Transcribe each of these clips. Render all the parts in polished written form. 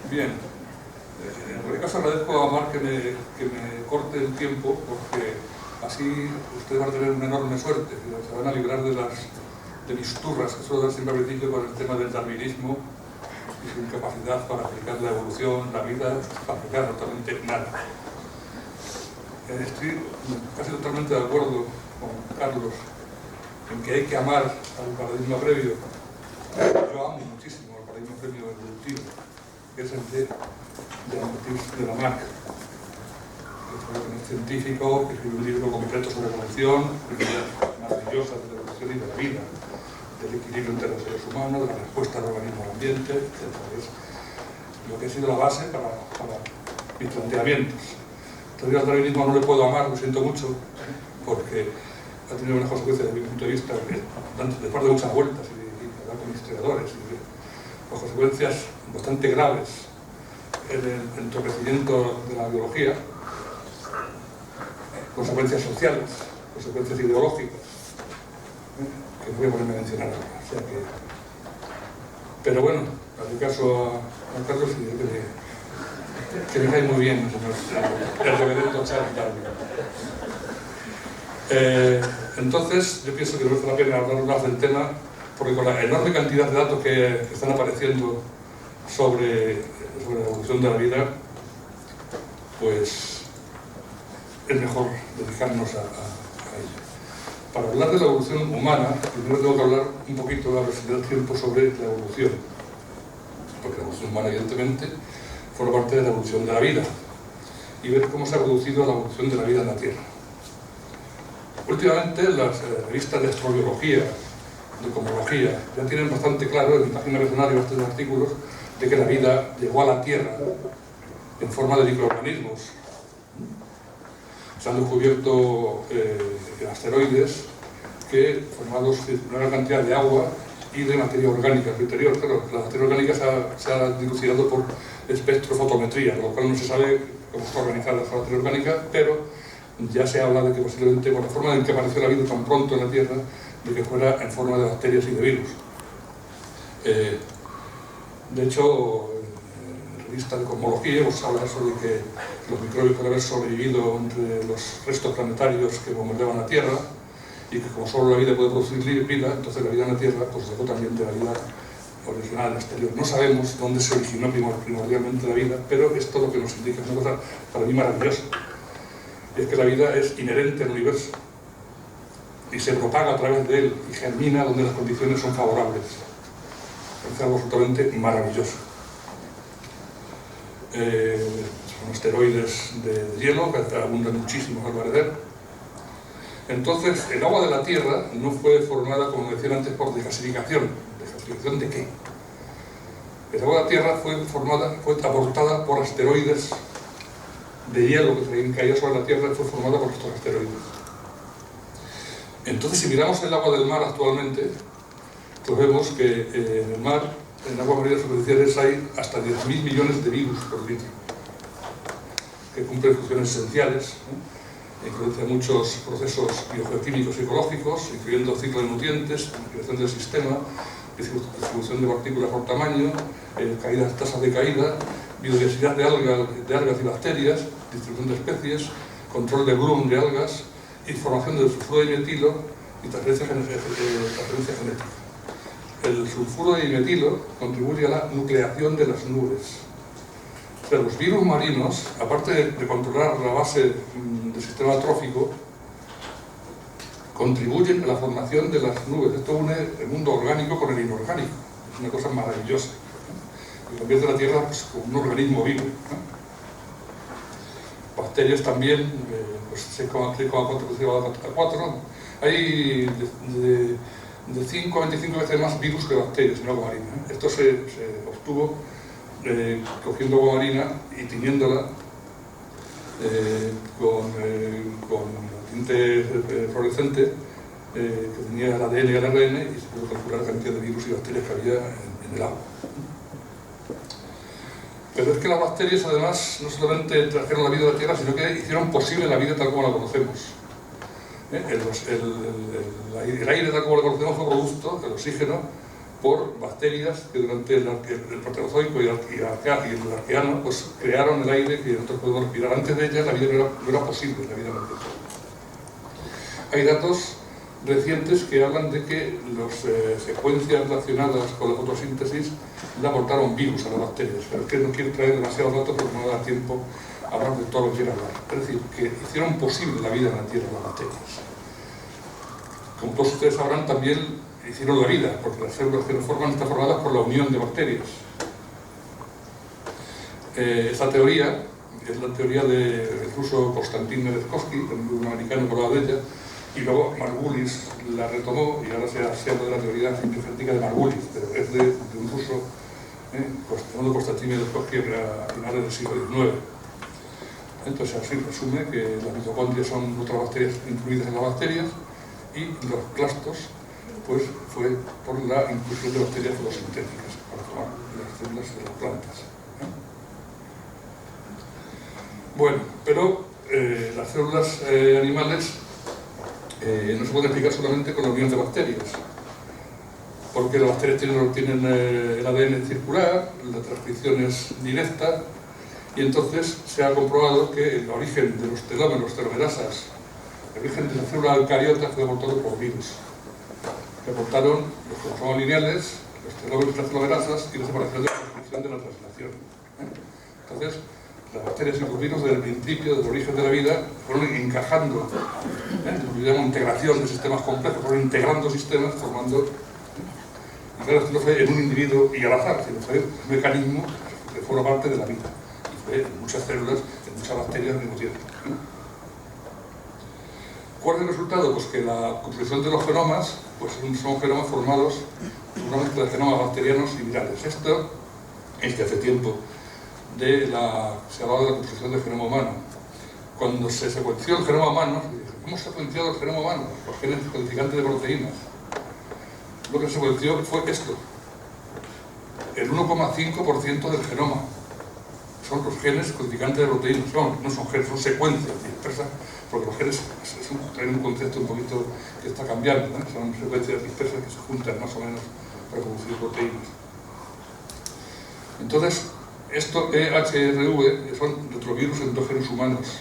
Bien, en cualquier caso agradezco a Mar que me corte el tiempo, porque así ustedes van a tener una enorme suerte, se van a librar de mis turras que suelo dar siempre al principio con el tema del darwinismo y su incapacidad para aplicar la evolución, la vida, para aplicar totalmente nada. Estoy casi totalmente de acuerdo con Carlos en que hay que amar al paradigma previo. Yo amo muchísimo al paradigma previo evolutivo, que es el de Lamarck, que es científico, que escribe un libro completo sobre evolución, ideas maravillosas de la evolución y de la vida, del equilibrio entre los seres humanos, de la respuesta del organismo al ambiente, etc. Es lo que ha sido la base para mis planteamientos. Todavía al darwinismo no le puedo amar, lo siento mucho, porque ha tenido unas consecuencias desde mi punto de vista, después de muchas vueltas y de hablar con historiadores, y consecuencias bastante graves en el entorpecimiento de la biología, consecuencias sociales, consecuencias ideológicas, que no voy a ponerme a mencionar ahora. O sea que... Pero bueno, hazle caso a Carlos y diré que me cae muy bien el reverendo Charles Darwin. Entonces, yo pienso que merece la pena hablar más del tema, porque con la enorme cantidad de datos que están apareciendo sobre la evolución de la vida, pues es mejor dedicarnos a ello. Para hablar de la evolución humana, primero tengo que hablar un poquito, a ver si me da tiempo, sobre la evolución, porque la evolución humana, evidentemente, forma parte de la evolución de la vida, y ver cómo se ha producido la evolución de la vida en la Tierra. Últimamente las revistas de astrobiología, de cosmología, ya tienen bastante claro, en mi página personal y bastantes artículos, de que la vida llegó a la Tierra en forma de microorganismos. Se han descubierto asteroides que, formados de una gran cantidad de agua y de materia orgánica en su interior. Claro, la materia orgánica se ha dilucidado por espectrofotometría, con lo cual no se sabe cómo está organizada esa materia orgánica, pero ya se habla de que posiblemente, por la forma en que apareció la vida tan pronto en la Tierra, de que fuera en forma de bacterias y de virus. De hecho, en revistas de cosmología pues habla eso de que los microbios pueden haber sobrevivido entre los restos planetarios que bombardeaban la Tierra, y que como solo la vida puede producir vida, entonces la vida en la Tierra pues dejó también de la vida original en el exterior. No sabemos dónde se originó primordialmente la vida, pero esto lo que nos indica es una cosa para mí maravillosa. Es que la vida es inherente al universo y se propaga a través de él y germina donde las condiciones son favorables. Es algo absolutamente maravilloso. Son asteroides de hielo que abundan muchísimo al parecer. Entonces, el agua de la Tierra no fue formada, como decía antes, por desgasificación. ¿Desgasificación de qué? El agua de la Tierra fue aportada por asteroides de hielo que caía sobre la Tierra, fue formada por estos asteroides. Entonces, si miramos el agua del mar actualmente, pues vemos que en el mar, en aguas marinas superficiales, hay hasta 10.000 millones de virus por litro, que cumplen funciones esenciales, influencian muchos procesos biogeoquímicos y ecológicos, incluyendo ciclo de nutrientes, creación del sistema, distribución de partículas por tamaño, tasas de caída, biodiversidad de algas y bacterias, distribución de especies, control de Bloom de algas, formación del sulfuro de dimetilo y transferencia genética. El sulfuro de dimetilo contribuye a la nucleación de las nubes. Pero los virus marinos, aparte de controlar la base del sistema trófico, contribuyen a la formación de las nubes. Esto une el mundo orgánico con el inorgánico. Es una cosa maravillosa. Y convierte la Tierra pues, como un organismo vivo. Bacterias también, pues 6,4 hay de 5 a 25 veces más virus que bacterias en agua marina. Esto se obtuvo cogiendo agua marina y tiñéndola con tinte fluorescente que tenía el ADN y el ARN, y se pudo calcular la cantidad de virus y bacterias que había en el agua. Pero es que las bacterias, además, no solamente trajeron la vida a la Tierra, sino que hicieron posible la vida tal como la conocemos. El aire tal como lo conocemos fue producto, el oxígeno, por bacterias que durante el Proterozoico y el Arqueano pues crearon el aire que nosotros podemos respirar. Antes de ellas la vida no era posible, la vida no era posible. Hay datos recientes que hablan de que las secuencias relacionadas con la fotosíntesis le aportaron virus a las bacterias, pero es que no quiero traer demasiados datos porque no da tiempo a hablar de todo lo que quiero hablar. Es decir, que hicieron posible la vida en la Tierra las bacterias. Como todos ustedes sabrán, también hicieron la vida, porque las células que nos forman están formadas por la unión de bacterias. Esta teoría es la teoría del ruso Konstantin Merezkovsky, un americano que hablaba de ella, y luego Margulis la retomó y ahora se habla de la teoría simplificática de Margulis, pero es de un ruso, Konstantin Merezkovsky a finales del siglo XIX. Entonces así resume que las mitocondrias son otras bacterias incluidas en las bacterias y los clastos pues fue por la inclusión de bacterias fotosintéticas para formar las células de las plantas. Bueno, pero las células animales no se pueden explicar solamente con la unión de bacterias, porque las bacterias tienen el ADN circular, la transcripción es directa, y entonces se ha comprobado que el origen de los telómeros, telomerasas, el origen de la célula eucariota fue aportado por virus, que aportaron los cromosomas lineales, los telómeros y las telomerasas y la separación de la transcripción de la translación. Entonces, las bacterias y los virus desde el principio, desde el origen de la vida, fueron encajando, lo que llamamos integración de sistemas complejos, fueron integrando sistemas, formando, y claro, esto no fue en un individuo y al azar, sino fue un mecanismo que forma parte de la vida, y fue en muchas células, en muchas bacterias al mismo tiempo. ¿Cuál es el resultado? Pues que la composición de los genomas pues son genomas formados por una mezcla de genomas bacterianos y virales. Esto es de hace tiempo. Se hablaba de la composición del genoma humano. Cuando se secuenció el genoma humano, ¿cómo se secuenciado el genoma humano? Los genes codificantes de proteínas. Lo que se secuenció fue esto. El 1,5% del genoma son los genes codificantes de proteínas. No son genes, son secuencias dispersas, porque los genes traen un concepto un poquito que está cambiando, ¿no? Son secuencias dispersas que se juntan más o menos para producir proteínas. Entonces, esto EHRV son retrovirus endógenos humanos,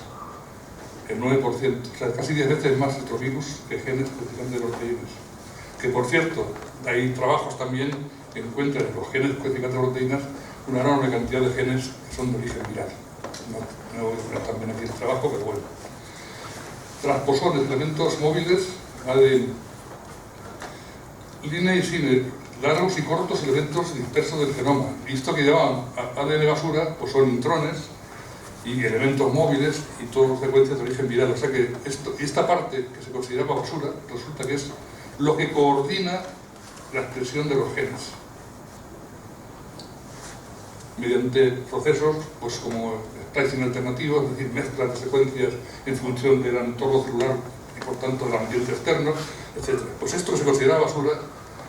el 9%, o sea, casi 10 veces más retrovirus que genes codificantes de proteínas. Que por cierto, hay trabajos también que encuentran en los genes codificantes de proteínas una enorme cantidad de genes que son de origen viral. No voy a poner también aquí el trabajo, pero bueno. Transposones, elementos móviles, ADN. Línea y cine, largos y cortos elementos dispersos del genoma. Y esto que llaman ADN basura, pues son intrones y elementos móviles y todas secuencias de origen viral. O sea que esta parte que se consideraba basura, resulta que es lo que coordina la expresión de los genes. Mediante procesos pues como splicing alternativo, es decir, mezclas de secuencias en función del entorno celular y por tanto del ambiente externo, etc. Pues esto que se considera basura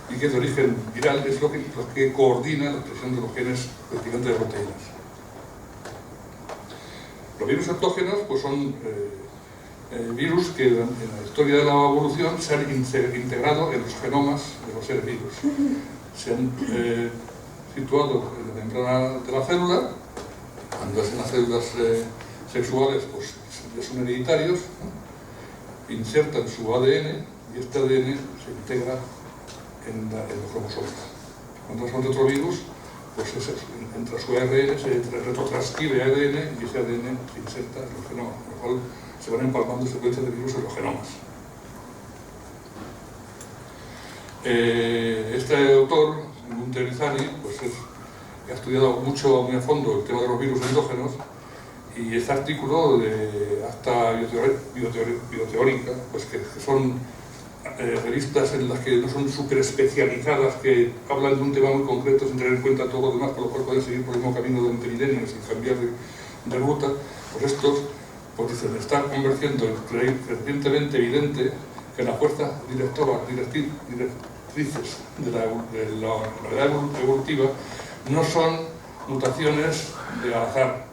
y que es de origen viral es lo que coordina la expresión de los genes codificantes de proteínas. Los virus endógenos pues son virus que en la historia de la evolución se han integrado en los genomas de los seres vivos. Se han situado en la membrana de la célula. Cuando es en las células sexuales, pues ya son hereditarios, ¿no? Insertan su ADN y este ADN se integra en los cromosomas. Cuando son retrovirus, pues entra su ARN, se retrotranscribe ADN y ese ADN se inserta en los genomas, con lo cual se van empalmando secuencias de virus en los genomas. Este autor, Gunther Izani, pues ha estudiado muy a fondo el tema de los virus endógenos y este artículo de Acta Bioteórica, pues que son revistas en las que no son súper especializadas, que hablan de un tema muy concreto sin tener en cuenta todo lo demás, con lo cual pueden seguir por el mismo camino durante milenios sin cambiar de ruta, pues estos pues dicen, está convirtiendo crecientemente evidente que las fuerzas directrices de la novedad evolutiva no son mutaciones de azar,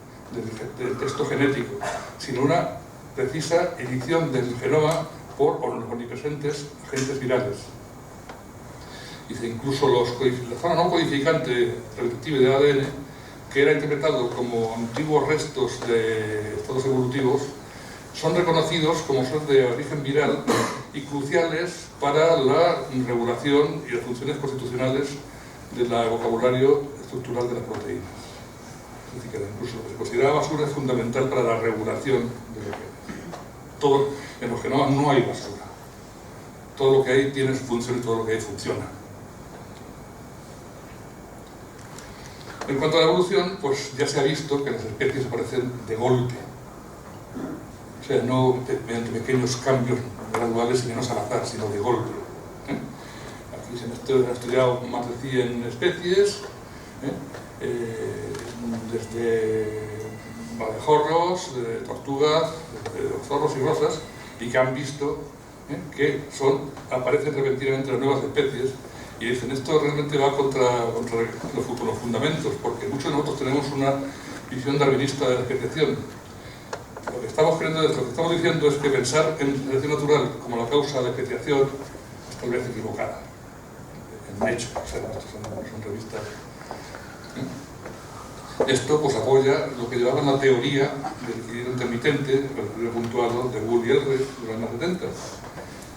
del texto genético, sino una precisa edición del genoma por omnipresentes agentes virales. Dice, incluso la zona no codificante repetitiva del ADN, que era interpretado como antiguos restos de estados evolutivos, son reconocidos como ser de origen viral y cruciales para la regulación y las funciones constitucionales del vocabulario estructural de las proteínas. Es decir, que incluso lo que se considera basura es fundamental para la regulación de lo que es. Todo, en los genomas no hay basura. Todo lo que hay tiene su función y todo lo que hay funciona. En cuanto a la evolución, pues ya se ha visto que las especies aparecen de golpe. O sea, no mediante pequeños cambios graduales y menos al azar, sino de golpe. Aquí se han estudiado más de 100 especies, desde abejorros, tortugas, zorros y rosas, y que han visto que aparecen repentinamente las nuevas especies. Y dicen, esto realmente va contra los fundamentos, porque muchos de nosotros tenemos una visión darwinista de la especiación. Lo que estamos diciendo es que pensar en selección natural como la causa de la especiación es tal vez equivocada. En Nature, o sea, estas son revistas. Esto pues apoya lo que llevaban la teoría del equilibrio intermitente, el equilibrio puntuado de Wool y Eldredge durante los 70.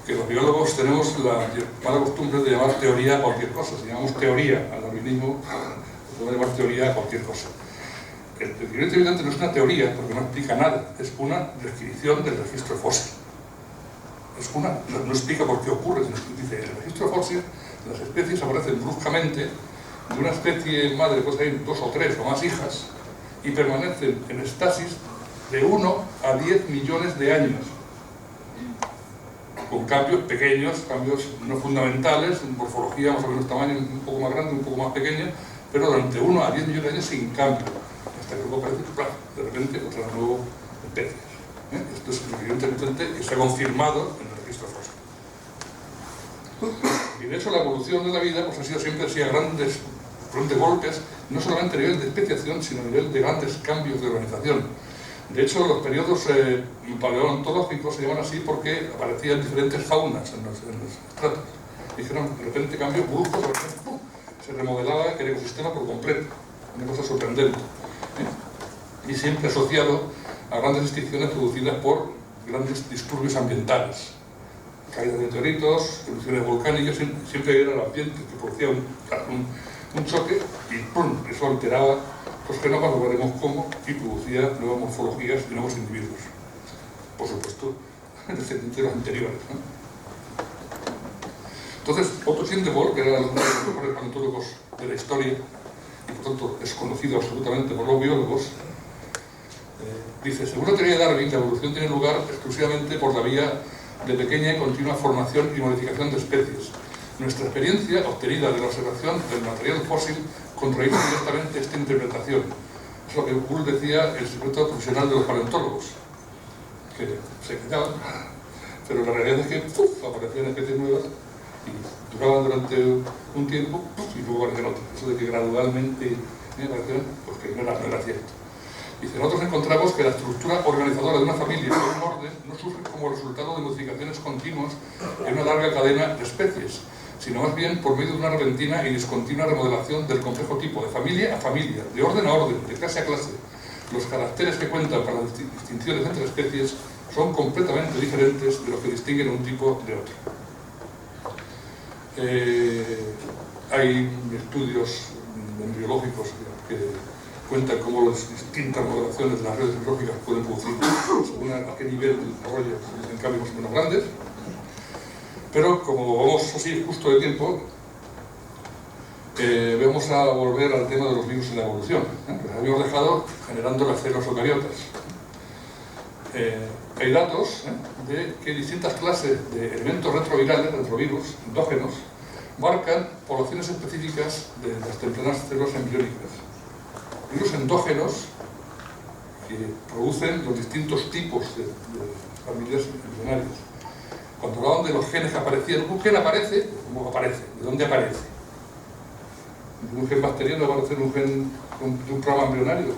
Que los biólogos tenemos la mala costumbre de llamar teoría a cualquier cosa. Si llamamos teoría al darwinismo, podemos llamar teoría a cualquier cosa. El equilibrio intermitente no es una teoría porque no explica nada, es una descripción del registro fósil. No explica por qué ocurre, sino que dice, en el registro fósil las especies aparecen bruscamente, de una especie madre puede salir 2 o 3 o más hijas, y permanecen en estasis de 1 a 10 millones de años. Con cambios pequeños, cambios no fundamentales, en morfología más o menos tamaño, un poco más grande, un poco más pequeño, pero durante 1 a 10 millones de años sin cambio, hasta que luego aparece, de repente, otra nueva especie. Esto es el equilibrio intermitente que se ha confirmado en el registro fósil. Y de hecho la evolución de la vida pues, ha sido siempre así a grandes golpes, no solamente a nivel de especiación, sino a nivel de grandes cambios de organización. De hecho, los periodos paleontológicos se llaman así porque aparecían diferentes faunas en los estratos. Dijeron, de repente cambió brusco, se remodelaba el ecosistema por completo. Una cosa sorprendente. Y siempre asociado a grandes extinciones producidas por grandes disturbios ambientales. Caídas de meteoritos, erupciones volcánicas, siempre era el ambiente que producía un choque y ¡pum!, eso alteraba los genomas, lo veremos cómo, y producía nuevas morfologías y nuevos individuos. Por supuesto, descendientes de los anteriores, ¿no? Entonces, Otto Schindewolf, que era uno de los mejores paleontólogos de la historia, y por tanto es conocido absolutamente por los biólogos, dice, según la teoría de Darwin, la evolución tiene lugar exclusivamente por la vía de pequeña y continua formación y modificación de especies. Nuestra experiencia, obtenida de la observación del material fósil, contradice directamente esta interpretación. Es lo que Wool decía, el secreto profesional de los paleontólogos, que se quedaban, pero la realidad es que aparecían especies nuevas y duraban durante un tiempo y luego aparecían otras. Eso de que gradualmente aparecían, pues que no era cierto. Dice, nosotros encontramos que la estructura organizadora de una familia o un orden no surge como resultado de modificaciones continuas en una larga cadena de especies, sino más bien por medio de una repentina y discontinua remodelación del complejo tipo, de familia a familia, de orden a orden, de clase a clase. Los caracteres que cuentan para las distinciones entre especies son completamente diferentes de lo que distinguen un tipo de otro. Hay estudios embriológicos que cuentan cómo las distintas modelaciones de las redes biológicas pueden producir según a qué nivel de desarrollo en cambios más o menos grandes. Pero como vamos así justo de tiempo, vamos a volver al tema de los virus en la evolución, que habíamos dejado generando las células eucariotas. Hay datos de que distintas clases de elementos retrovirales, retrovirus, endógenos, marcan poblaciones específicas de las tempranas células embriónicas. Virus endógenos que producen los distintos tipos de familias embrionarias. Cuando hablaban de los genes que aparecían, un gen aparece, ¿cómo aparece? ¿De dónde aparece? ¿De un gen bacteriano aparece un gen de un programa embrionario?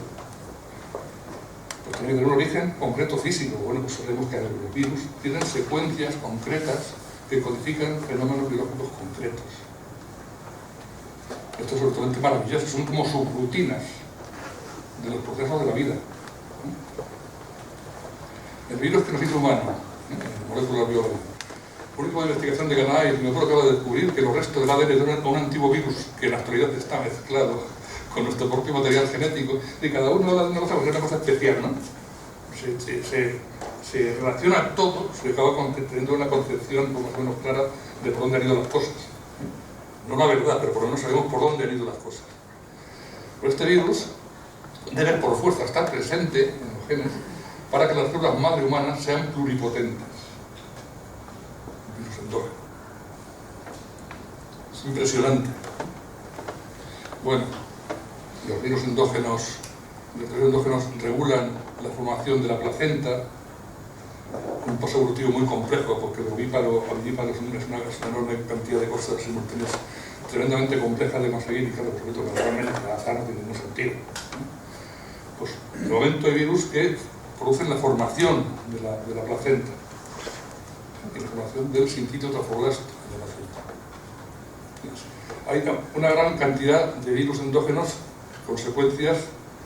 Pues tiene que tener un origen concreto físico. Bueno, pues sabemos que los virus tienen secuencias concretas que codifican fenómenos biológicos concretos. Esto es absolutamente maravilloso, son como subrutinas de los procesos de la vida. El virus que nos hizo humanos, moléculas biológicas. El grupo de investigación de Canadá y el doctor acaba de descubrir que los restos del ADN de un antiguo virus que en la actualidad está mezclado con nuestro propio material genético, y cada uno de una cosa especial, ¿no? Se relaciona todo, se acaba teniendo una concepción más o menos clara de por dónde han ido las cosas. No la verdad, pero por lo menos sabemos por dónde han ido las cosas. Pero este virus debe por fuerza estar presente en los genes para que las células madre humanas sean pluripotentes. Virus endógeno. Es impresionante. Bueno, los virus endógenos regulan la formación de la placenta, un paso evolutivo muy complejo, porque el ovíparo es una enorme cantidad de cosas simultáneas tremendamente complejas de conseguir, y claro, por supuesto, que realmente la azar no tiene ningún sentido. Pues de momento hay virus que producen la formación de la placenta y la formación del sincitio trofoblasto de la placenta. Hay una gran cantidad de virus endógenos, consecuencias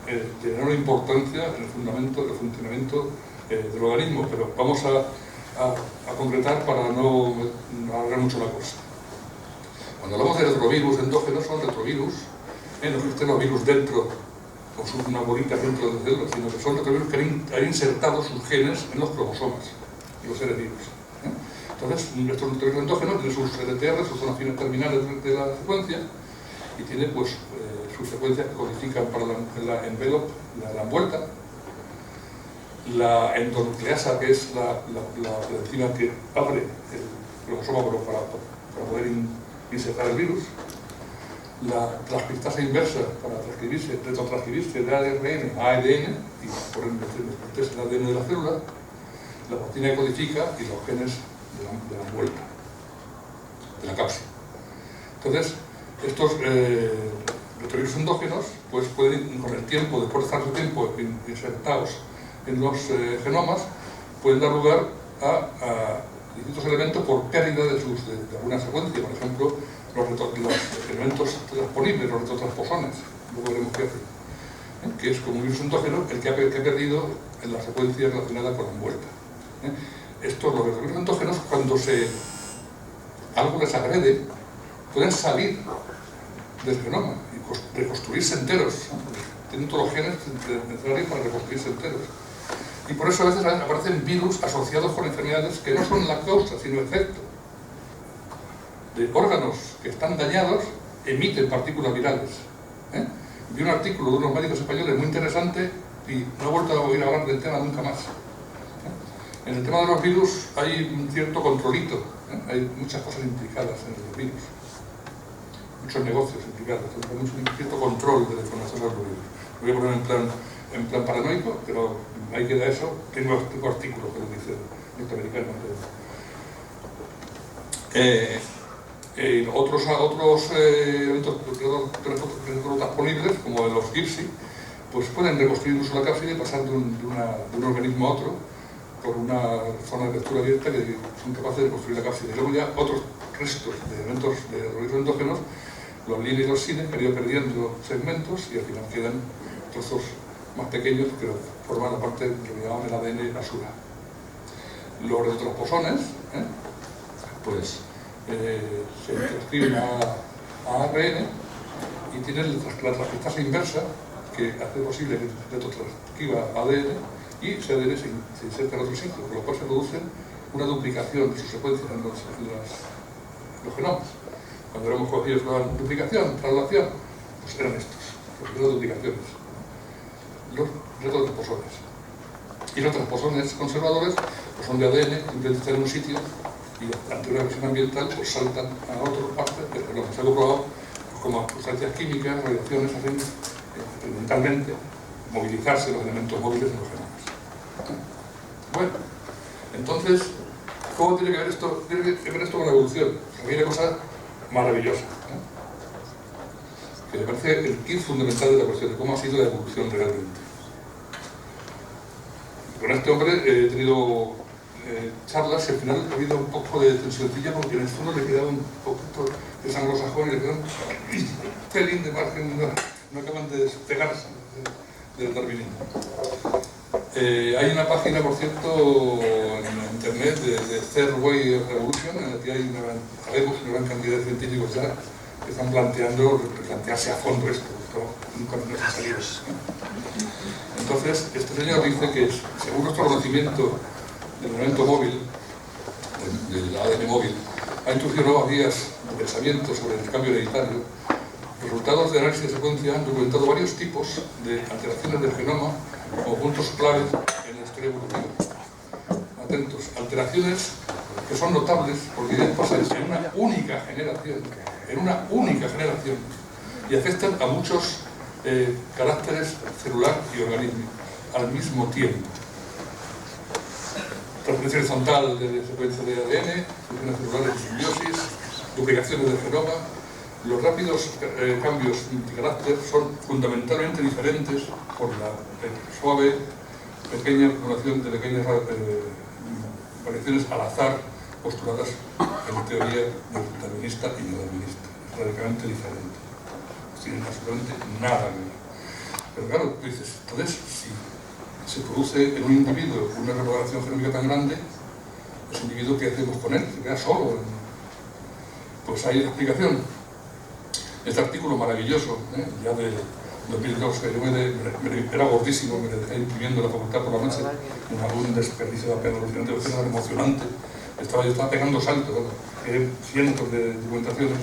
de enorme importancia en el funcionamiento del organismo, pero vamos a concretar para no alargar mucho la cosa. Cuando hablamos de retrovirus endógenos, son retrovirus, no existen los virus dentro, con una bolita dentro de las células, sino que son retrovirus que han insertado sus genes en los cromosomas, en los seres vivos. Entonces, estos retrovirus endógenos tienen sus LTR, sus zonas terminales de la secuencia, y tiene pues sus secuencias que codifican para la envelope, la envuelta, la endonucleasa, que es la enzima que abre el cromosoma para poder insertar el virus, la transcriptasa inversa para retrotranscribirse de ARN a ADN y por el ADN de la célula, la proteína que codifica y los genes de la envuelta, de la cápsula. Entonces, estos retrovirus endógenos pues pueden, con el tiempo, después de estar su tiempo insertados en los genomas, pueden dar lugar a distintos elementos por pérdida de alguna secuencia. Por ejemplo, los elementos transponibles, los retrotransposones, luego veremos qué hacen, que es como un virus endógeno el que ha perdido en la secuencia relacionada con la envuelta. Los retrovirus endógenos, cuando algo les agrede, pueden salir del genoma y reconstruirse enteros. Tienen todos los genes necesarios para reconstruirse enteros. Y por eso a veces aparecen virus asociados con enfermedades que no son la causa, sino efecto. De órganos que están dañados, emiten partículas virales. Vi un artículo de unos médicos españoles muy interesante y no he vuelto a oír hablar del tema nunca más. En el tema de los virus hay un cierto controlito, hay muchas cosas implicadas en los virus, muchos negocios implicados, hay un cierto control de la información de los virus. Lo voy a poner en plan paranoico, pero ahí queda eso. Tengo artículos que lo dicen norteamericanos. Otros elementos transponibles, como los GIPSI, pues pueden reconstruir incluso la cápside y pasar de un organismo a otro por una zona de lectura abierta que son capaces de reconstruir la cápside. Y luego ya otros restos de elementos de retrovirus endógenos, los LIN y los SIN, han ido perdiendo segmentos y al final quedan trozos más pequeños que forman la parte que llamaban el ADN basura. Los retrotransposones pues se transcriben a ARN y tienen la transcriptasa inversa que hace posible que se retrotranscriba ADN y ese ADN se inserta en otro sitio, con lo cual se produce una duplicación de sus secuencias en los genomas. Cuando éramos cogidos la duplicación, traslación, pues eran estos, las primeras duplicaciones. Los retrotransposones. Y los transposones conservadores pues son de ADN, simplemente están en un sitio y ante una visión ambiental pues saltan a otra parte del genoma. Se ha comprobado pues, como sustancias químicas, radiaciones, hacen experimentalmente movilizarse los elementos móviles en los genomas. Bueno, entonces, ¿cómo tiene que ver esto? Tiene que ver esto con la evolución. A mí hay una cosa maravillosa, que me parece el kit fundamental de la cuestión de cómo ha sido la evolución realmente. Con este hombre he tenido charlas y al final ha habido un poco de tensioncilla porque en el fondo le quedaba un poquito de anglosajón y le quedaba un pelín de margen, no acaban de despegarse del darwinismo. Hay una página, por cierto, en internet de Third Way Revolution, en la que hay una gran cantidad de científicos ya que están replantearse a fondo esto, nunca es necesario. Entonces, este señor dice que según nuestro conocimiento del elemento móvil, del ADN móvil, ha introducido nuevas vías de pensamiento sobre el cambio hereditario. Los resultados de análisis de secuencia han documentado varios tipos de alteraciones del genoma como puntos clave en la historia evolutiva. Atentos, alteraciones que son notables porque deben pasar en una única generación, y afectan a muchos caracteres celular y organismo al mismo tiempo. Transferencia horizontal de secuencia de ADN, funciones celulares de simbiosis, duplicaciones del genoma. Los rápidos cambios de carácter son fundamentalmente diferentes por la suave, pequeña acumulación de pequeñas variaciones al azar postuladas en teoría darwinista y no darwinista. Es radicalmente diferente. No tienen absolutamente nada que ver. Pero claro, tú dices, entonces, si se produce en un individuo una repoblación genómica tan grande, ese individuo, ¿qué hacemos con él? ¿Se queda solo? Pues hay una explicación. Este artículo maravilloso, ya de 2002, que yo era gordísimo, me dejé imprimiendo en la facultad por la noche, un desperdicio de papel alucinante, era emocionante. Yo estaba pegando saltos, cientos de documentaciones,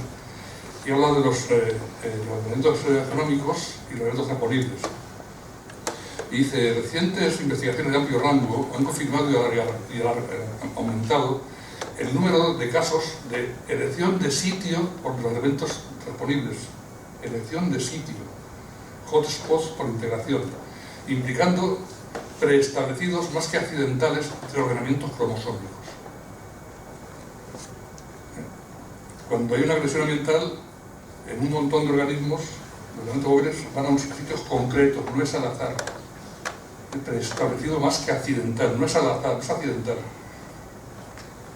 y he hablado de los elementos genómicos y los elementos disponibles. Y dice, recientes investigaciones de amplio rango han confirmado y aumentado el número de casos de elección de sitio por los elementos disponibles, elección de sitio, hotspots por integración, implicando preestablecidos más que accidentales reordenamientos cromosómicos. Cuando hay una agresión ambiental, en un montón de organismos, los elementos móviles van a unos sitios concretos, no es al azar. Preestablecido más que accidental, no es al azar, no es accidental.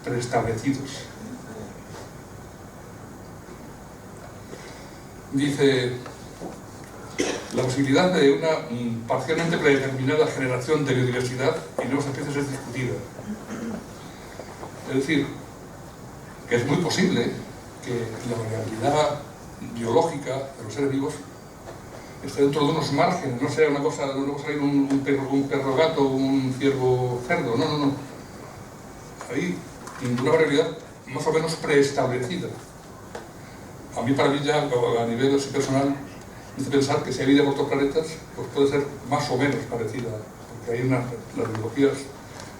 Preestablecidos. Dice, la posibilidad de una parcialmente predeterminada generación de biodiversidad y nuevas especies es discutida. Es decir, que es muy posible que la variabilidad biológica de los seres vivos esté dentro de unos márgenes, no sea una cosa, no va a salir un perro gato, un ciervo cerdo, no. Hay una variabilidad más o menos preestablecida. A mí, para mí ya, a nivel así personal, me hace pensar que si hay vida por otros planetas, pues puede ser más o menos parecida, porque hay las biologías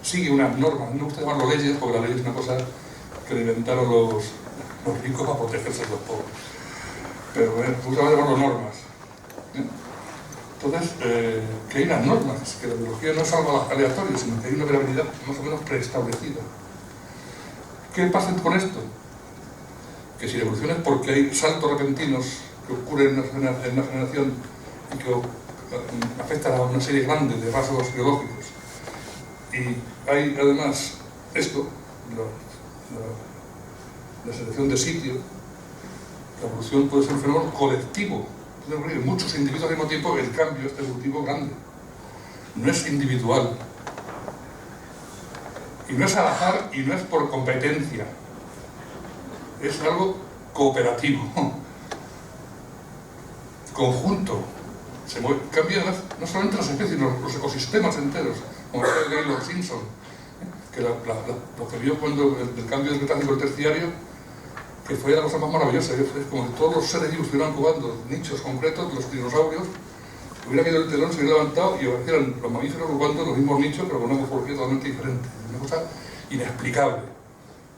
sigue unas normas. No me gusta llamarlo leyes, porque la ley es una cosa que le inventaron los ricos para protegerse de los pobres. Pero me gusta llamarlo normas. Entonces, que hay unas normas, que la biología no es algo aleatorio, sino que hay una variabilidad más o menos preestablecida. ¿Qué pasa con esto? Que si la evolución es porque hay saltos repentinos que ocurren en una generación y que afectan a una serie grande de rasgos biológicos, y hay además esto, la selección de sitio, la evolución puede ser un fenómeno colectivo. Puede ocurrir en muchos individuos al mismo tiempo el cambio este evolutivo grande. No es individual. Y no es al azar y no es por competencia. Es algo cooperativo. Conjunto. Se cambian no solamente las especies, sino los ecosistemas enteros. Como decía Gaylord Simpson, que lo que vio cuando el cambio del Cretácico al Terciario, que fue la cosa más maravillosa. Es como que todos los seres vivos estuvieran ocupando nichos concretos, los dinosaurios, hubiera caído el telón, se hubiera levantado y aparecieran los mamíferos ocupando los mismos nichos, pero con una morfología totalmente diferente. Una cosa inexplicable.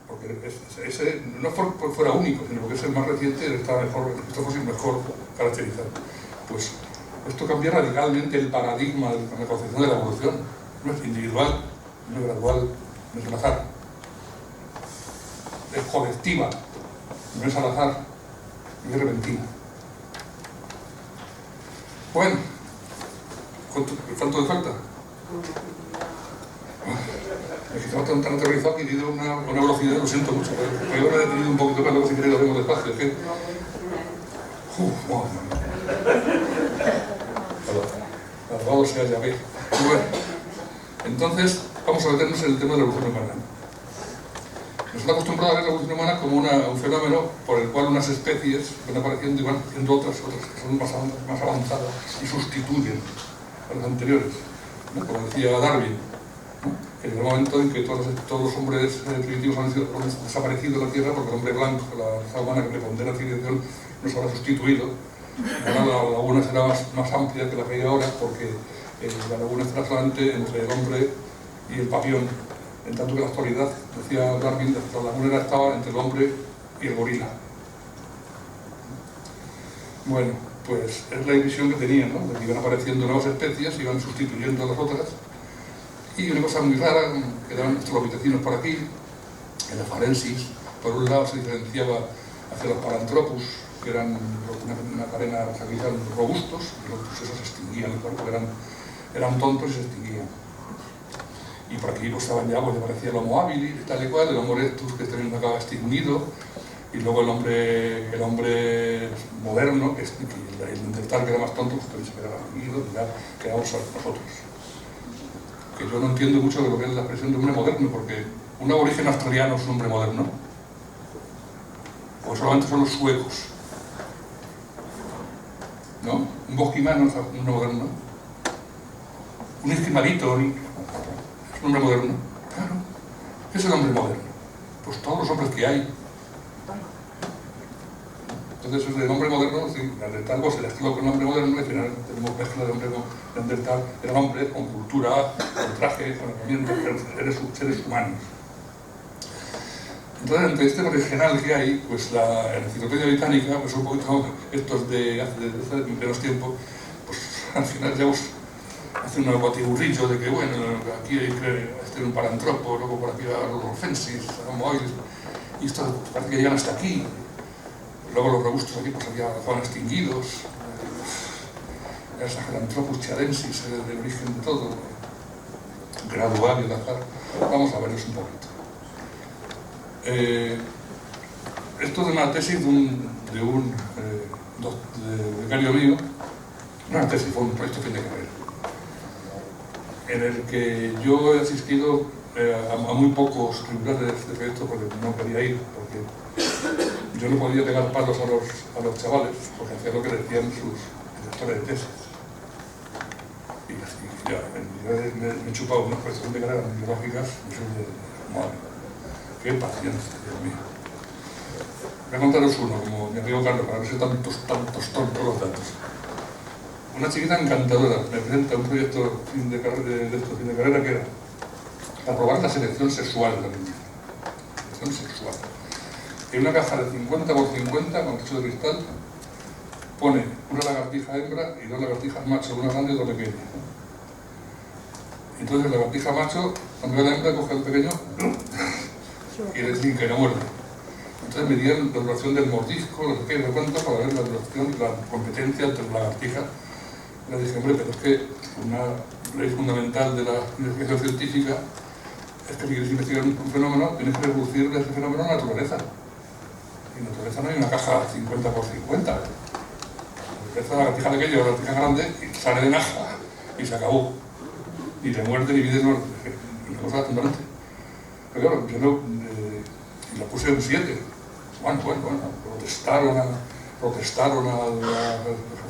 Porque ese no es porque fuera único, sino porque es el más reciente y está mejor caracterizado. Pues esto cambia radicalmente el paradigma de la concepción de la evolución. No es individual, no es gradual, no es al azar. Es colectiva, no es al azar, no es repentina. Bueno, ¿cuánto te falta? Es que estaba tan aterrorizado que he ido a una velocidad, lo siento mucho, pero yo me he detenido un poquito más, luego si queréis lo vemos despacio. Es que... Alabado sea Yahvé. Bueno, entonces vamos a meternos en el tema de la evolución humana. Nos han acostumbrado a ver la evolución humana como un fenómeno por el cual unas especies van apareciendo y van haciendo otras que son más avanzadas y sustituyen a las anteriores, ¿no? Como decía Darwin, ¿no? En el momento en que todos los hombres primitivos han desaparecido de la Tierra porque el hombre blanco, la raza humana que prepondera la civilización, nos habrá sustituido. Ahora la laguna será más amplia que la que hay ahora porque la laguna estará solamente entre el hombre y el papión, en tanto que en la actualidad, decía Darwin, la laguna estaba entre el hombre y el gorila. Bueno, pues es la visión que tenían, ¿no? De que iban apareciendo nuevas especies, iban sustituyendo a las otras. Y una cosa muy rara, que daban nuestros vecinos por aquí, en la farensis, por un lado se diferenciaba hacia los paranthropus, que eran una cadena, o sea, que eran robustos, y los pues esos se extinguían, porque eran tontos y se extinguían. Y por aquí pues estaban ya, pues aparecía el Homo habilis, tal y cual, el Homo erectus, que también acaba extinguido, y luego el hombre moderno, que es el Neandertal, que era más tonto, pues también se quedaba extinguido, y ya quedamos nosotros. Que yo no entiendo mucho de lo que es la expresión de hombre moderno, porque un aborigen australiano es un hombre moderno, o solamente son los suecos, ¿no? Un bosquimano es un hombre moderno, un esquimalito es un hombre moderno, claro. ¿Qué es el hombre moderno? Pues todos los hombres que hay. Entonces, el hombre moderno, Neandertal, pues el estilo con el hombre moderno, y al final tenemos mezcla de hombre Neandertal, era un hombre con cultura, con traje, con herramientas, seres humanos. Entonces, entre este original que hay, pues la enciclopedia británica, pues un poquito estos de hace menos tiempo, pues al final ya hace un batiburrillo de que, bueno, aquí hay que un parantropo, luego por aquí va los orfensis, Homo habilis, y esto parece que llegan hasta aquí. Luego los robustos aquí pues ya estaban extinguidos, el Sahelanthropus chiadensis, el origen de todo, gradual y tal. Vamos a verlos un poquito. Esto es una tesis de un becario mío, una tesis, fue un proyecto fin de carrera, en el que yo he asistido a muy pocos tribunales de proyecto porque no quería ir, porque yo no podía pegar palos a los chavales, porque hacía lo que decían sus directores de tesis. Y así, ya, yo me he chupado unas cuestiones de carreras biológicas, y soy de madre. Qué paciencia, Dios mío. Voy a contaros uno, como mi amigo Carlos, para no ser tantos tontos los datos. Una chiquita encantadora me presenta un proyecto de fin de carrera que era aprobar la selección sexual de la niña. Selección sexual. En una caja de 50 por 50 con techo de cristal pone una lagartija hembra y dos lagartijas macho, una grande y otra pequeña. Entonces la lagartija macho, cuando ve la hembra, coge al pequeño y le trinca y la muerde. Entonces medían la duración del mordisco, no sé qué, de cuánto, para ver la duración y la competencia entre las lagartijas. Le dije, hombre, pero es que una ley fundamental de la investigación científica es que si quieres investigar un fenómeno, tienes que reducir ese fenómeno a la naturaleza. Y en la naturaleza no hay una caja 50 por 50. En la naturaleza la lagartija pequeña o la lagartija grande y sale de naja y se acabó. Ni te muerde ni vides una cosa totalmente. Pero claro, yo no, y la puse un 7. Bueno, protestaron al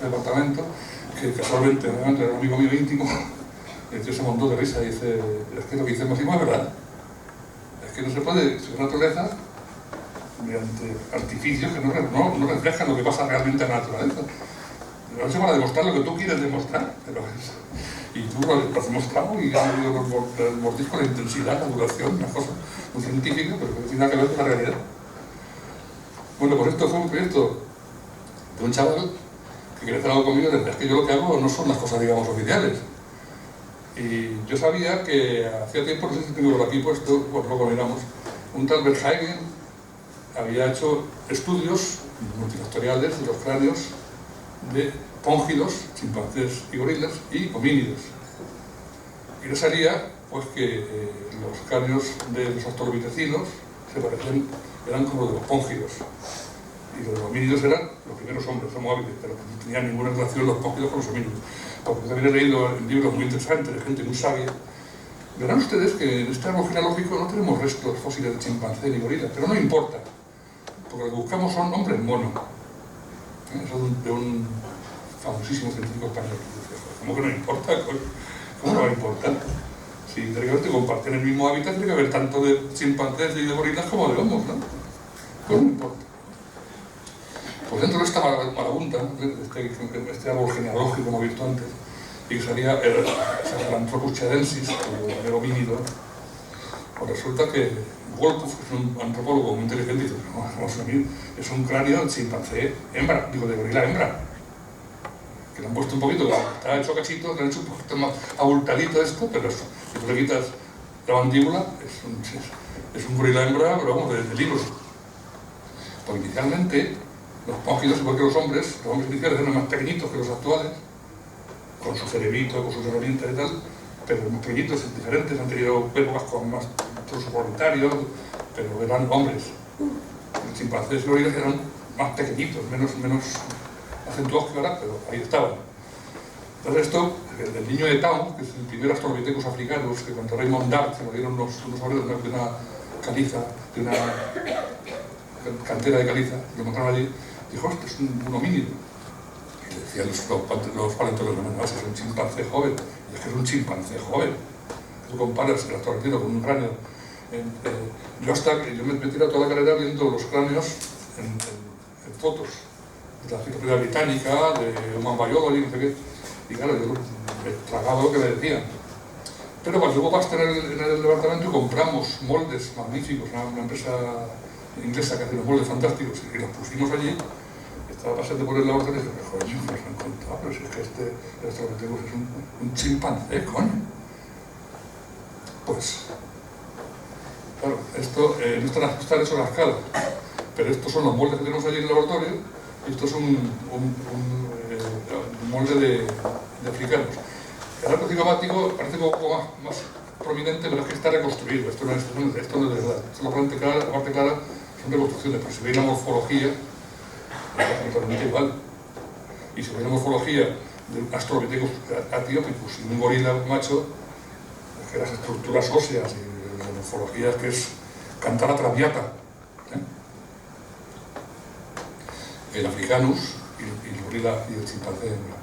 departamento, que casualmente era un amigo mío íntimo. El tío se montó de risa y dice, es que lo que dice Máximo es verdad. Es que no se puede estudiar la naturaleza mediante artificios que no reflejan lo que pasa realmente en la naturaleza. Lo han hecho para demostrar lo que tú quieres demostrar, pero y tú lo has demostrado y has medido el mordisco, la intensidad, la duración, una cosa muy científica, pero que no tiene nada que ver con la realidad. Bueno, pues esto fue un proyecto de un chaval que quería hacer algo conmigo, es que yo lo que hago no son las cosas, digamos, oficiales. Y yo sabía que hacía tiempo, no sé si tengo por aquí puesto, pues luego miramos, un tal Verhaegen había hecho estudios multifactoriales de los cráneos de póngidos, chimpancés y gorilas y homínidos. Y les salía pues, que los cráneos de los australopitecinos eran como los de los póngidos. Y los homínidos eran los primeros hombres, Homo habilis, pero no tenían ninguna relación los póngidos con los homínidos. Porque también he leído libros muy interesantes de gente muy sabia. Verán ustedes que en este árbol genealógico no tenemos restos fósiles de chimpancé ni gorila, pero no importa, porque lo que buscamos son hombres monos. Eso de un famosísimo científico español. ¿Cómo que no importa? ¿Cómo no va a importar? Si teóricamente comparten el mismo hábitat, tiene que haber tanto de chimpancés y de gorilas como de homos, ¿no? Pues no importa. Pues dentro de esta marabunta, este árbol genealógico, como he visto antes, y que salía el Sahelanthropus chadensis, el homínido, pues resulta que Wolkoff, que es un antropólogo muy inteligente, dice, no, vamos a ver, es un cráneo de chimpancé hembra, digo, de gorila hembra, que le han puesto un poquito, está hecho cachito, le han hecho un poquito más abultadito esto, pero eso, si tú le quitas la mandíbula, es un gorila hembra, pero vamos, de libros. Porque inicialmente, los póngidos, igual que los hombres iniciales eran más pequeñitos que los actuales, con su cerebrito, con sus herramientas y tal, pero más pequeñitos, diferentes, han tenido épocas con más trozo voluntario, pero eran hombres. Los chimpancés y gorilas eran más pequeñitos, menos acentuados que ahora, pero ahí estaban. Entonces esto, el niño de Town, que es el primer australopithecus africanos, que cuando Raymond Dart se lo dieron unos obreros de una caliza, de una cantera de caliza, lo encontraron allí, dijo, este es un homínido. Y le decían los paleontólogos, no, es un chimpancé joven. Y es que es un chimpancé joven. Tú comparas el australopithecus con un cráneo. Yo me tiré toda la carrera viendo los cráneos en fotos de la Enciclopedia Británica, de Human Biology, no sé qué. Y claro, yo me tragaba lo que me decían. Pero cuando hubo Pasteur en el departamento, compramos moldes magníficos, una empresa inglesa que hace unos moldes fantásticos, y los pusimos allí. Estaba pasando por el laboratorio y dije, joder, yo me los he encontrado, pero si es que este Australopithecus es un chimpancé, coño. Pues, claro, esto no está hecho a la escala, pero estos son los moldes que tenemos allí en el laboratorio, y esto es un molde de africanos. El arco cigomático parece un poco más prominente, pero es que está reconstruido, esto no es de verdad. Esto la parte clara son reconstrucciones, pero si veis la morfología, es totalmente igual. Y si veis la morfología de un Australopithecus atiopicus y un gorila macho, es que las estructuras óseas y la morfología es que es Cantara traviata. El africanus y el gorila y el chimpancé hembra.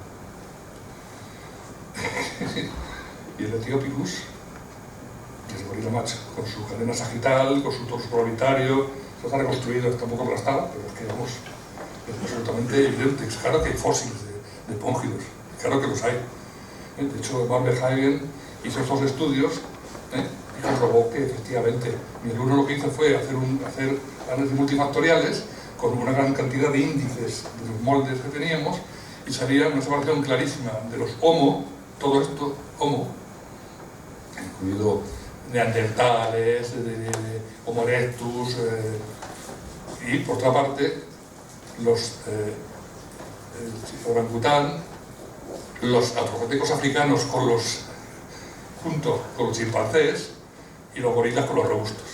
Y el etiopicus, que es el gorila macho, con su cadena sagital, con su torso probitario, eso está reconstruido, está un poco aplastado, pero es que vamos, es absolutamente evidente. Es claro que hay fósiles de póngidos, claro que los hay. De hecho, Van Verhaegen hizo estos estudios y comprobó que efectivamente mi alumno lo que hizo fue hacer análisis multifactoriales con una gran cantidad de índices de los moldes que teníamos y salía una separación clarísima de los Homo, todo esto Homo, incluido neandertales, Homo erectus, y por otra parte los orangután, los australopithecus africanos junto con los chimpancés y los gorilas con los robustos.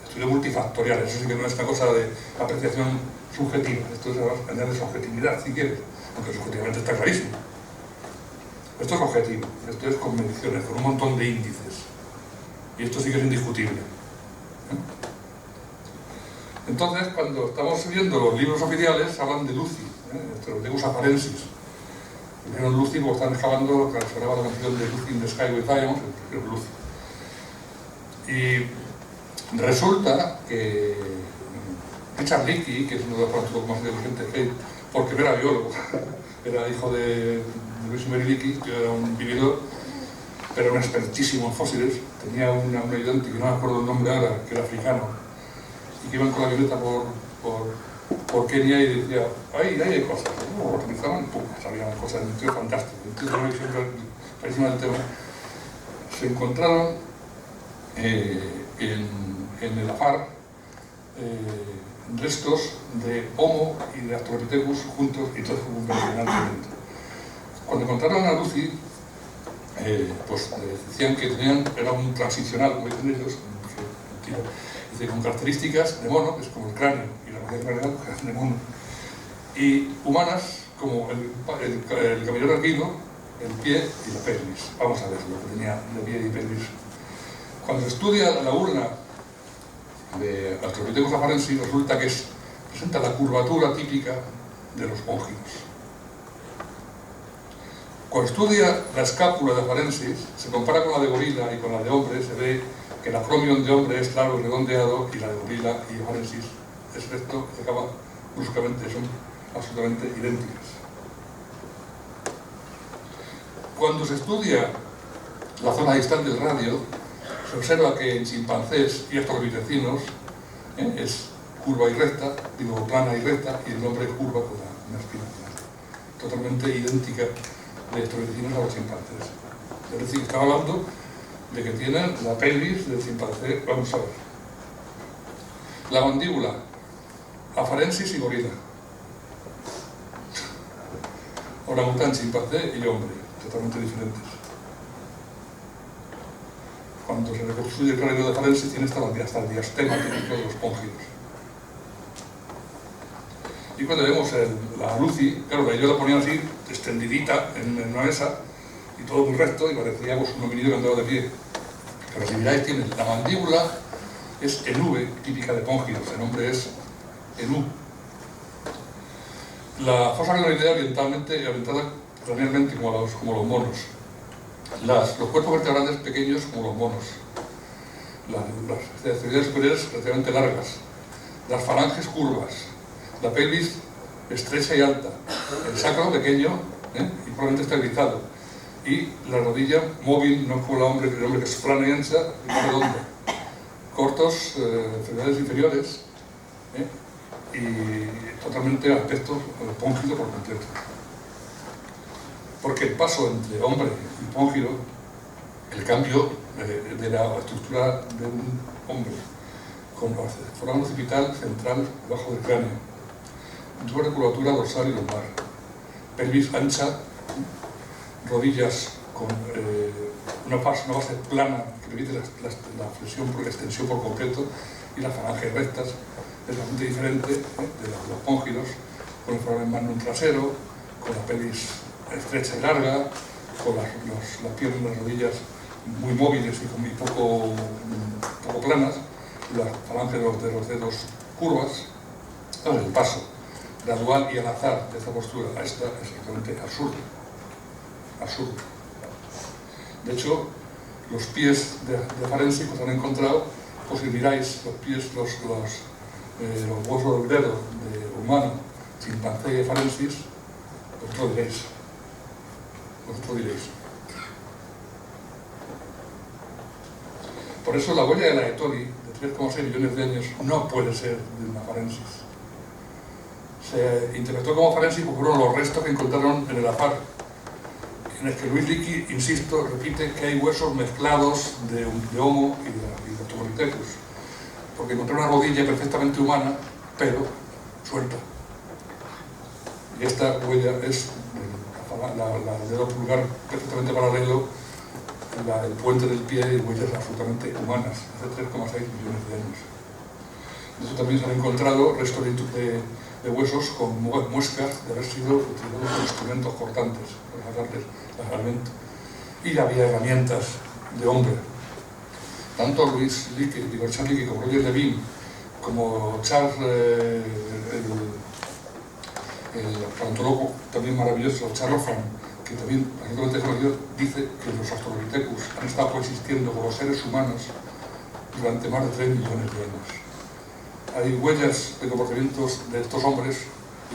Estudio multifactorial, eso sí que no es una cosa de apreciación subjetiva, esto es añadir subjetividad si quieres, aunque subjetivamente está clarísimo. Esto es objetivo, esto es con mediciones, con un montón de índices, y esto sí que es indiscutible. Entonces, cuando estamos viendo los libros oficiales, hablan de Lucy, Australopithecus afarensis. Dijeron Lucy porque están excavando lo que sonaba la canción de Lucy in the Sky with Diamonds, el Lucy. Y resulta que Richard Leakey, que es uno de los paleontólogos más inteligentes que hay, porque no era biólogo, era hijo de Luis y Mary Leakey, que era un vividor, pero era un expertísimo en fósiles, tenía un ayudante, que no me acuerdo el nombre ahora, que era africano, y que iban con la avioneta por Kenia y decía, ahí hay cosas, ¿no? Lo utilizaban, pum, sabían cosas, un tío fantástico, un tío que siempre parecía del tema. Se encontraron en el Afar restos de Homo y de Australopithecus juntos, y todo fue impresionante. Cuando encontraron a Lucy, pues decían que era un transicional, como dicen ellos, con características de mono, que es como el cráneo y la capacidad craneal de mono, y humanas como el caminero erguido, el pie y la pelvis. Vamos a ver lo que tenía de pie y pelvis. Cuando se estudia la urna de Australopithecus afarensis, resulta que presenta la curvatura típica de los póngidos. Cuando estudia la escápula de afarensis, se compara con la de gorila y con la de hombre, se ve que el acromion de hombre es largo y redondeado y la de gorila y afarensis es recto y acaba bruscamente, son absolutamente idénticas. Cuando se estudia la zona distal del radio, se observa que en chimpancés y australopitecinos es curva y recta, digo plana y recta, y el hombre curva con una espina plana. Totalmente idéntica de australopitecinos a los chimpancés. Es decir, estaba hablando de que tienen la pelvis del chimpancé. Vamos a ver. La mandíbula, afarensis y gorila. Orangután, chimpancé y hombre, totalmente diferentes. Cuando se reconstruye el cráneo de afarensis tiene hasta el diastema típico de los póngidos. Y cuando vemos la Lucy, claro, ellos la ponían así, extendidita en una mesa, y todo muy recto, y parecía pues, un homínido que andaba de pie. Pero si miráis, tiene la mandíbula, es en V, típica de póngidos, el nombre es en U. La fosa glenoidea orientada cranealmente como los monos. Los cuerpos vertebrales pequeños como los monos. Las extremidades superiores relativamente largas. Las falanges curvas. La pelvis estrecha y alta. El sacro pequeño y probablemente estabilizado. Y la rodilla móvil, no como el hombre que es plana y ancha y redonda. Cortos, extremidades inferiores y totalmente aspecto póngido por completo. Porque el paso entre hombre y póngido, el cambio de la estructura de un hombre con forma occipital central debajo del cráneo, tuvo de curvatura dorsal y lumbar, pelvis ancha, rodillas con una base plana que permite la flexión por extensión por completo y las falanges rectas, es bastante diferente de los póngidos, con el foramen magnum trasero, con la pelvis estrecha y larga, con las piernas y las rodillas muy móviles y poco planas, las falanges de los dedos curvas. Entonces, el paso gradual y al azar de esta postura a esta es exactamente absurdo. Absurdo. De hecho, los pies de afarensis que han encontrado, pues si miráis los pies, los huesos del dedo de humano, chimpancé y afarensis, vosotros diréis. Por eso la huella de la Etoli, de 3,6 millones de años, no puede ser de una afarensis. Se interpretó como afarensis porque fueron los restos que encontraron en el Afar, en el que Luis Leakey, insisto, repite que hay huesos mezclados de Homo y de Australopithecus, porque encontraron una rodilla perfectamente humana, pero suelta. Y esta huella es el dedo pulgar perfectamente paralelo, el puente del pie y huellas absolutamente humanas, hace 3,6 millones de años. De eso también se han encontrado restos de huesos con muescas de haber sido utilizados como instrumentos cortantes para sacarles el alimento. Y había herramientas de hombre. Tanto Luis Leakey, Charles Leakey, como Roger Levine, como Charles, el paleontólogo también maravilloso, Charles Hoffman, que también recientemente conocido, dice que los Australopithecus han estado coexistiendo con los seres humanos durante más de 3 millones de años. Hay huellas de comportamientos de estos hombres,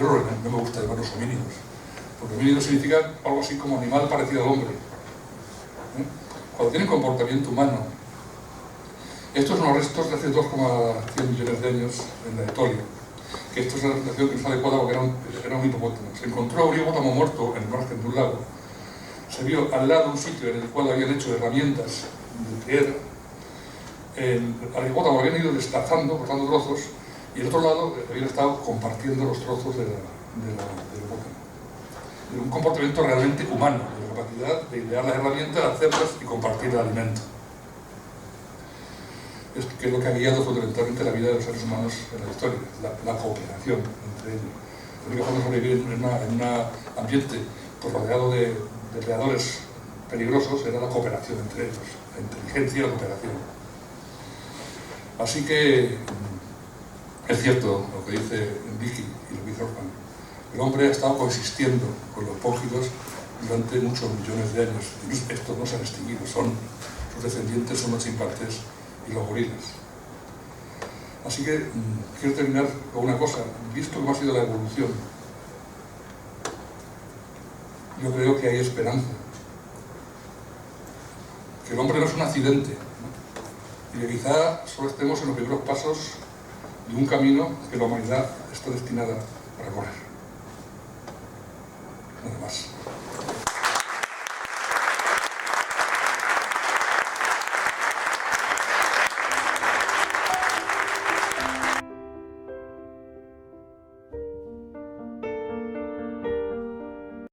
yo no me gusta llamarlos homínidos, porque homínido significa algo así como animal parecido al hombre. Cuando tienen comportamiento humano, estos son los restos de hace 2,100 millones de años en la Etolia, que esto es una representación que no es adecuada porque era un hipopótamo. Se encontró un hipopótamo muerto en el margen de un lago, se vio al lado un sitio en el cual habían hecho herramientas de piedra. Al hipopótamo habían ido destazando, cortando trozos, y el otro lado habían estado compartiendo los trozos del hipopótamo. Un comportamiento realmente humano, de la capacidad capacidad de idear las herramientas, hacerlas y compartir el alimento. Es que es lo que ha guiado fundamentalmente la vida de los seres humanos en la historia, la cooperación entre ellos. La única forma de sobrevivir en un ambiente pues, rodeado de depredadores peligrosos era la cooperación entre ellos, la inteligencia y la cooperación. Así que es cierto lo que dice Vicky y lo que dice Orban. El hombre ha estado coexistiendo con los póngidos durante muchos millones de años. Y estos no se han extinguido, sus descendientes son los chimpancés y los gorilas. Así que quiero terminar con una cosa. Visto cómo ha sido la evolución, yo creo que hay esperanza. Que el hombre no es un accidente, ¿no? Y que quizá solo estemos en los primeros pasos de un camino que la humanidad está destinada a recorrer. Nada más.